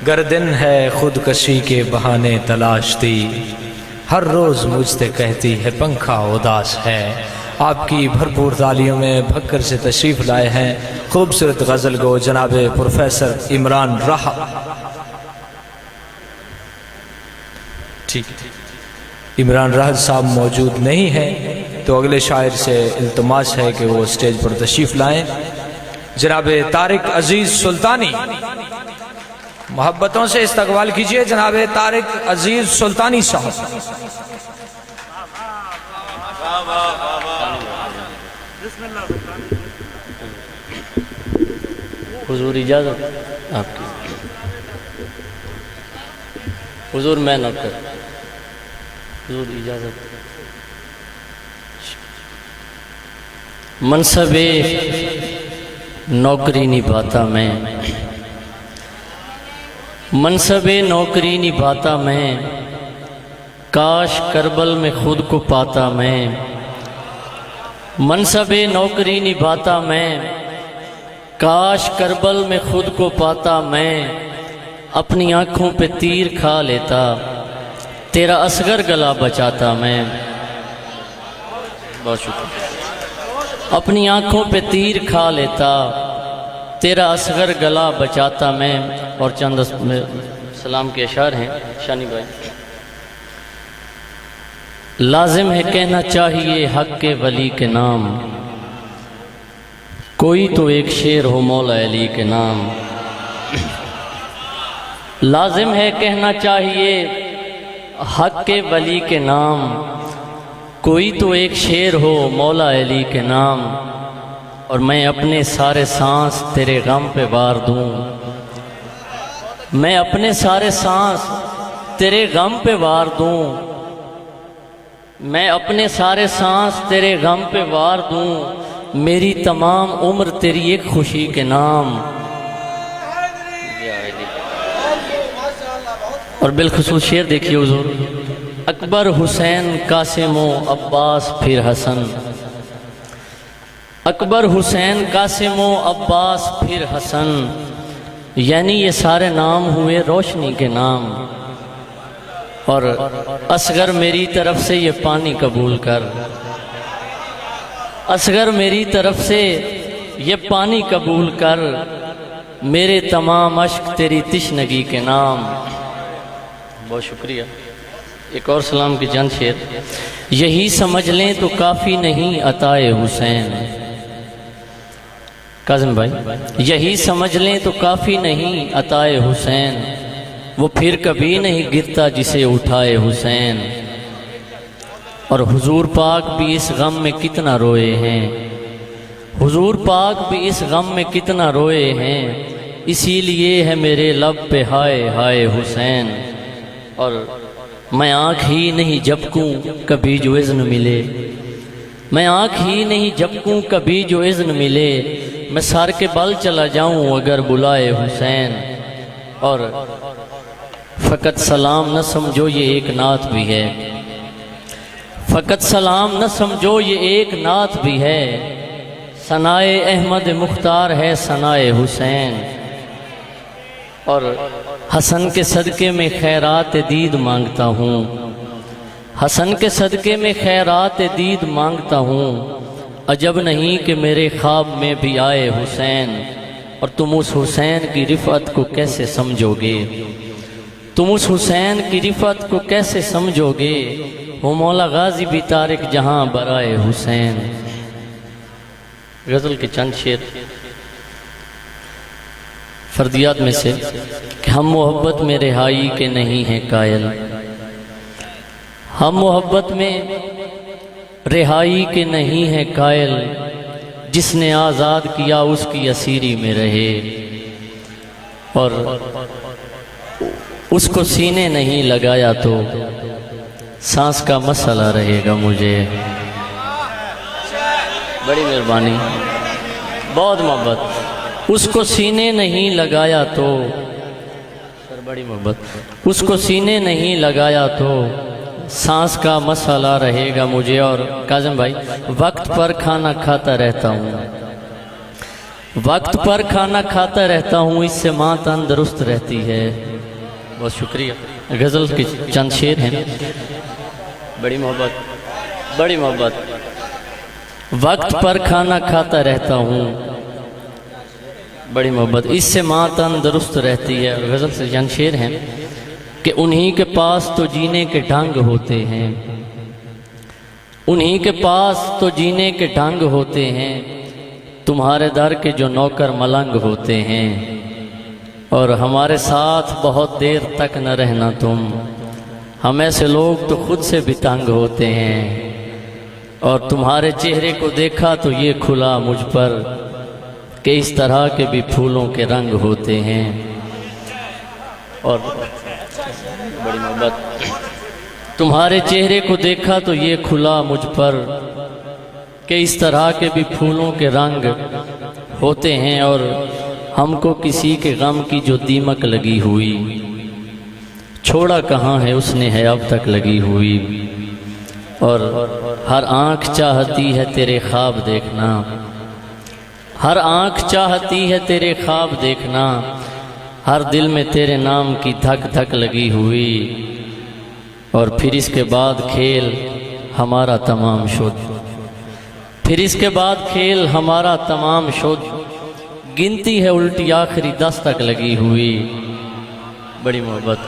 गर्दन है खुदकशी के बहाने तलाशती, हर रोज़ मुझसे कहती है पंखा उदास है। आपकी भरपूर तालियों में भक्कर से तशरीफ़ लाए हैं खूबसूरत गज़ल गो जनाब प्रोफेसर इमरान राह। ठीक, इमरान राह साहब मौजूद नहीं है तो अगले शायर से इल्तमास है कि वो स्टेज पर तशरीफ़ लाएं। जनाब तारिक अजीज़ सुल्तानी, मोहब्बतों से इस्तकबाल कीजिए जनाब तारिक अजीज़ सुल्तानी साहब। हुजूर इजाज़त आपकी। हुजूर मैं नौकर, हुजूर इजाज़त। मनसबे नौकरी निभाता मैं, मनसबे नौकरी निभाता मैं, काश करबल में खुद को पाता मैं। मनसबे नौकरी निभाता मैं, काश करबल में खुद को पाता मैं। अपनी आँखों पे तीर खा लेता, तेरा असगर गला बचाता मैं। बहुत शुक्रिया। अपनी आँखों पे तीर खा लेता, तेरा असगर गला बचाता मैं। और चंद सलाम के अशार हैं शानी भाई। लाजिम है कहना चाहिए हक के वली के नाम, कोई तो एक शेर हो मौला अली के नाम। लाजिम है कहना चाहिए हक के वली के नाम, कोई तो एक शेर हो मौला अली के नाम। और मैं अपने सारे सांस तेरे गम पे वार दूं, मैं अपने सारे सांस तेरे गम पे वार दूं, मैं अपने सारे सांस तेरे गम पे वार दूं। मेरी तमाम उम्र तेरी एक खुशी के नाम। और बिलखुसूस शेर देखिए हुजूर। अकबर हुसैन कासिमो अब्बास फिर हसन, अकबर हुसैन कासिमो अब्बास फिर हसन। यानी ये सारे नाम हुए रोशनी के नाम। और असगर मेरी तरफ से ये पानी कबूल कर, असगर मेरी तरफ से ये पानी कबूल कर। मेरे तमाम अश्क तेरी तिश्नगी के नाम। बहुत शुक्रिया। एक और सलाम की चंद शेर। यही समझ लें तो काफ़ी नहीं अताए हुसैन, काज़िम भाई, यही समझ लें तो काफ़ी नहीं अताए हुसैन। वो फिर कभी नहीं गिरता जिसे उठाए हुसैन। और हुजूर पाक भी इस गम में कितना रोए हैं, हुजूर पाक भी इस गम में कितना रोए हैं। इसीलिए है मेरे लब पे हाय हाय हुसैन। और मैं आँख ही नहीं झपकूं कभी जो इज़्न मिले, मैं आँख ही नहीं झपकूं कभी जो इज़्न मिले। मैं सर के बल चला जाऊं अगर बुलाए हुसैन। और फ़कत सलाम न समझो ये एक नात भी है, फ़कत सलाम न समझो ये एक नात भी है। सनाए अहमद मुख्तार है सनाए हुसैन। और हसन के सदक़े में खैरात दीद मांगता हूँ, हसन के सदक़े में खैरात दीद मांगता हूँ। अजब नहीं कि मेरे ख्वाब में भी आए हुसैन। और तुम उस हुसैन की रिफ़त को कैसे समझोगे, तुम उस हुसैन की रिफ़त को कैसे समझोगे। वो मौला गाजी भी तारिक जहाँ बराए हुसैन। गज़ल के चंद शेर फर्दियात में से कि हम मोहब्बत में रिहाई के नहीं हैं कायल, हम मोहब्बत में रिहाई के नहीं हैं कायल। जिसने आज़ाद किया उसकी असीरी में रहे, और उसको सीने नहीं लगाया तो सांस का मसला रहेगा मुझे। बड़ी मेहरबानी, बहुत मोहब्बत। उसको सीने नहीं लगाया तो, सर बड़ी मोहब्बत, उसको सीने नहीं लगाया तो सांस का मसला रहेगा मुझे। और काज़िम भाई, वक्त पर खाना खाता रहता हूँ, वक्त पर खाना खाता रहता हूँ, इससे माँ तंदुरुस्त रहती है। बहुत शुक्रिया। गज़ल के चंद शेर हैं, बड़ी मोहब्बत, बड़ी मोहब्बत। वक्त पर खाना खाता रहता हूँ, बड़ी मोहब्बत, इससे माँ तंदुरुस्त रहती है। गज़ल से चंद शेर हैं कि उन्हीं के पास तो जीने के ढंग होते हैं, उन्हीं के पास तो जीने के ढंग होते हैं, तुम्हारे दर के जो नौकर मलंग होते हैं। और हमारे साथ बहुत देर तक न रहना तुम, हम ऐसे लोग तो खुद से भी तंग होते हैं। और तुम्हारे चेहरे को देखा तो ये खुला मुझ पर कि इस तरह के भी फूलों के रंग होते हैं। और बड़ी मोहब्बत, तुम्हारे चेहरे को देखा तो ये खुला मुझ पर कि इस तरह के भी फूलों के रंग होते हैं। और हमको किसी के गम की जो दीमक लगी हुई, छोड़ा कहाँ है उसने है अब तक लगी हुई। और हर आँख चाहती है तेरे ख्वाब देखना, हर आँख चाहती है तेरे ख्वाब देखना, हर दिल में तेरे नाम की धक धक लगी हुई। और फिर इसके बाद खेल हमारा तमाम शुद्ध, फिर इसके बाद खेल हमारा तमाम शुद्ध, गिनती है उल्टी आखिरी 10 तक लगी हुई। बड़ी मोहब्बत,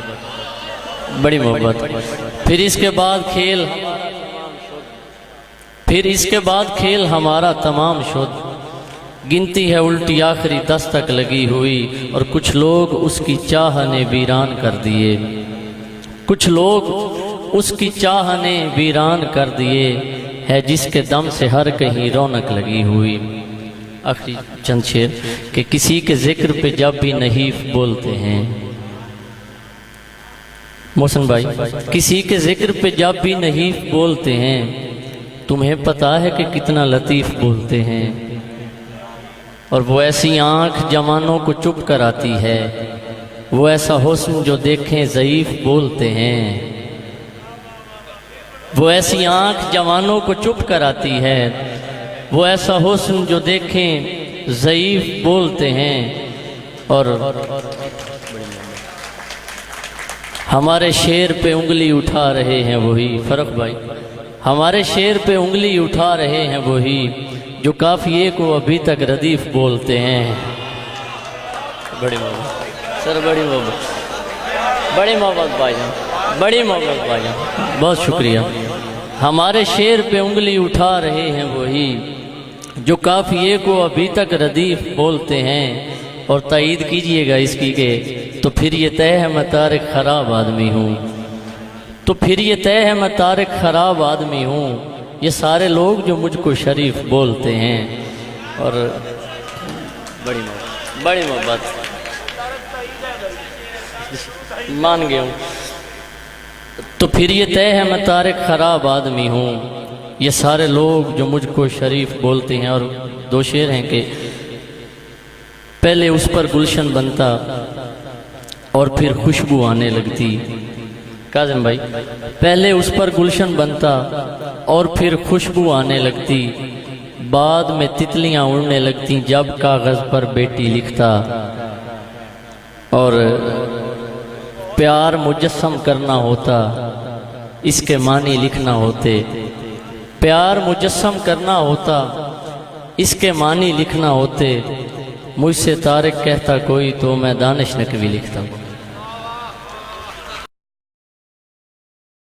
बड़ी मोहब्बत। फिर इसके बाद खेल, फिर इसके बाद खेल हमारा तमाम शुद्ध, गिनती है उल्टी आखिरी 10 तक लगी हुई। और कुछ लोग उसकी चाह ने वीरान कर दिए, कुछ लोग उसकी चाह ने वीरान कर दिए, है जिसके दम से हर कहीं रौनक लगी हुई। आखिरी चंद शेर कि किसी के जिक्र पे जब भी नहीफ बोलते हैं, मोहसिन भाई, किसी के जिक्र पे जब भी नहीफ बोलते हैं, तुम्हें पता है कि कितना लतीफ़ बोलते हैं। और वो ऐसी आँख जवानों को चुप कराती है, वो ऐसा हुस्न जो देखें ज़ईफ़ बोलते हैं। वो ऐसी आँख जवानों को चुप कराती है, वो ऐसा हुस्न जो देखें ज़ईफ़ बोलते हैं। और हमारे शेर पे उंगली उठा रहे हैं वही, फ़र्क भाई, हमारे शेर पे उंगली उठा रहे हैं वही जो काफ़िए को अभी तक रदीफ़ बोलते हैं। बड़ी मोहब्बत सर, बड़ी मोहब्बत, बड़ी मोहब्बत भाईजान, बड़ी मोहब्बत भाईजान, बहुत शुक्रिया। हमारे शेर पे उंगली उठा रहे हैं वही जो काफ़िए को अभी तक रदीफ़ बोलते हैं। और तायीद कीजिएगा इसकी के तो फिर ये तय है मैं तारिक ख़राब आदमी हूँ, तो फिर ये तय है मैं तारिक ख़राब आदमी हूँ, ये सारे लोग जो मुझको शरीफ बोलते हैं। और बड़ी मोहब्बत, बड़ी मोहब्बत, मान गया हूँ। तो फिर ये तय है मैं तारिक ख़राब आदमी हूँ, ये सारे लोग जो मुझको शरीफ बोलते हैं। और 2 शेर हैं कि पहले उस पर गुलशन बनता और फिर खुशबू आने लगती। काज़िम भाई, पहले उस पर गुलशन बनता और फिर खुशबू आने लगती, बाद में तितलियां उड़ने लगती जब कागज़ पर बेटी लिखता। और प्यार मुजस्सम करना होता, इसके मानी लिखना होते, प्यार मुजस्सम करना होता, इसके मानी लिखना होते। मुझसे तारिक कहता कोई तो मैं दानिश नकवी लिखता।